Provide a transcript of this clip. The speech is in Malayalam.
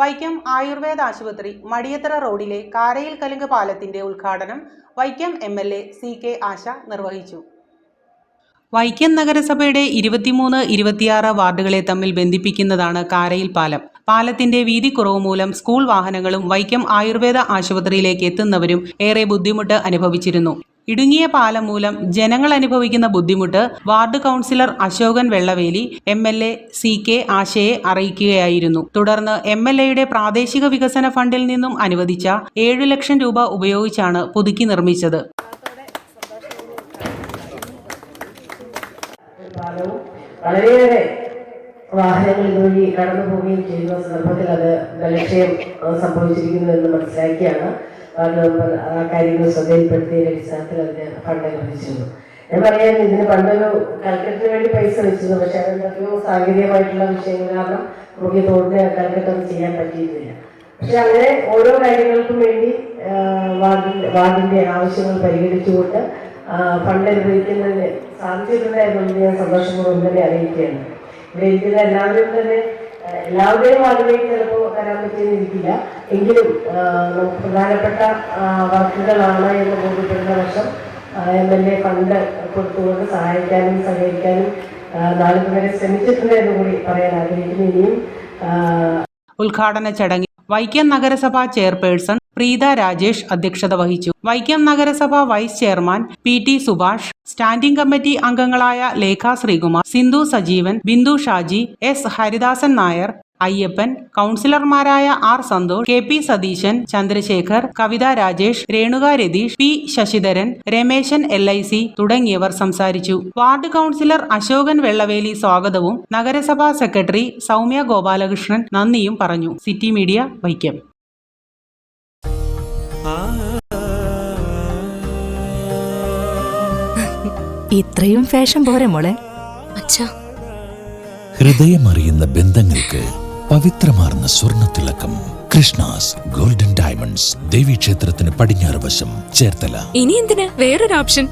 വൈക്കം ആയുർവേദ ആശുപത്രി മടിയത്തറ റോഡിലെ കാരയിൽ കലുങ്ക് പാലത്തിന്റെ ഉദ്ഘാടനം വൈക്കം MLA CK ആശ നിർവഹിച്ചു. വൈക്കം നഗരസഭയുടെ 23, 26 വാർഡുകളെ തമ്മിൽ ബന്ധിപ്പിക്കുന്നതാണ് കാരയിൽ പാലം. പാലത്തിന്റെ വീതി കുറവ് മൂലം സ്കൂൾ വാഹനങ്ങളും വൈക്കം ആയുർവേദ ആശുപത്രിയിലേക്ക് എത്തുന്നവരും ഏറെ ബുദ്ധിമുട്ട് അനുഭവിച്ചിരുന്നു. ഇടുങ്ങിയ പാലം മൂലം ജനങ്ങൾ അനുഭവിക്കുന്ന ബുദ്ധിമുട്ട് ward councillor Ashokan Vellaveli MLA CK ആശയെ അറിയിക്കുകയായിരുന്നു. തുടർന്ന് MLAയുടെ പ്രാദേശിക വികസന ഫണ്ടിൽ നിന്നും അനുവദിച്ച 7 ലക്ഷം രൂപ ഉപയോഗിച്ചാണ് പുതുക്കി നിർമ്മിച്ചത്. വളരെയേറെ വാഹനങ്ങൾ ഇതുവഴി കടന്നു പോവുകയും ചെയ്യുന്ന സന്ദർഭത്തിൽ അത് ബലക്ഷയം സംഭവിച്ചിരിക്കുന്നു എന്ന് മനസ്സിലാക്കിയാണ് ആ കാര്യങ്ങൾ ശ്രദ്ധയിൽപ്പെടുത്തിയതിന്റെ അടിസ്ഥാനത്തിൽ അതിന് ഫണ്ട് അനുവദിച്ചിരുന്നു. ഞാൻ പറയാൻ ഇതിന് പണ്ടൊരു കൽക്കറ്റിന് വേണ്ടി പൈസ വെച്ചിരുന്നു. പക്ഷെ അതെന്തൊക്കെയോ സാങ്കേതികമായിട്ടുള്ള വിഷയങ്ങൾ കാരണം നമുക്ക് ഈ തോടിന് കൽക്കറ്റ് ഒന്നും ചെയ്യാൻ പറ്റിയിരുന്നില്ല. പക്ഷെ അങ്ങനെ ഓരോ കാര്യങ്ങൾക്കും വേണ്ടി വാർഡിന്റെ ആവശ്യങ്ങൾ പരിഗണിച്ചുകൊണ്ട് ഫണ്ട് അനുവദിക്കുന്നതിന് സാധിച്ചിട്ടുണ്ടായിരുന്നു. ഞാൻ സന്തോഷപൂർവ്വം തന്നെ അറിയിക്കുകയാണ്. ഇവിടെ ഇരിക്കുന്ന എല്ലാവരും തന്നെ എല്ലാവരുടെയും വാർഡിലേക്ക് ചിലപ്പോൾ വരാൻ പറ്റിയെന്നിരിക്കില്ല. എങ്കിലും നമുക്ക് പ്രധാനപ്പെട്ട വർക്കുകളാണ് എന്ന് ബോധ്യപ്പെടുന്ന വർഷം MLA ഫണ്ട് കൊടുത്തുകൊണ്ട് സഹായിക്കാനും സഹകരിക്കാനും നാളിതുവരെ ശ്രമിച്ചിട്ടുണ്ട് എന്ന് കൂടി പറയാൻ ആഗ്രഹിക്കുന്നു. ഇനിയും ഉദ്ഘാടന ചടങ്ങിൽ വൈക്കം നഗരസഭ ചെയർപേഴ്സൺ പ്രീത രാജേഷ് അധ്യക്ഷത വഹിച്ചു. വൈക്കം നഗരസഭ vice chairman PT Subhash, standing committee അംഗങ്ങളായ ലേഖ ശ്രീകുമാർ, സിന്ധു സജീവൻ, ബിന്ദു ഷാജി, S ഹരിദാസൻ നായർ, അയ്യപ്പൻ, കൗൺസിലർമാരായ R സന്തോഷ്, KP സതീശൻ, ചന്ദ്രശേഖർ, കവിത രാജേഷ്, രേണുക രതീഷ്, P ശശിധരൻ, രമേശൻ LIC തുടങ്ങിയവർ സംസാരിച്ചു. വാർഡ് കൗൺസിലർ അശോകൻ വെള്ളവേലി സ്വാഗതവും നഗരസഭാ സെക്രട്ടറി സൗമ്യ ഗോപാലകൃഷ്ണൻ നന്ദിയും പറഞ്ഞു. City media, Vaikom. ഇത്രയും ഫാഷൻ പോരെ മോളെ? ഹൃദയമറിയുന്ന ബന്ധങ്ങൾക്ക് പവിത്രമാർന്ന സ്വർണ്ണത്തിളക്കം. കൃഷ്ണാസ് ഗോൾഡൻ ഡയമണ്ട്സ്, ദേവീക്ഷേത്രത്തിന് പടിഞ്ഞാറ് വശം, ചേർത്തല. ഇനി എന്തിന് വേറൊരു ഓപ്ഷൻ?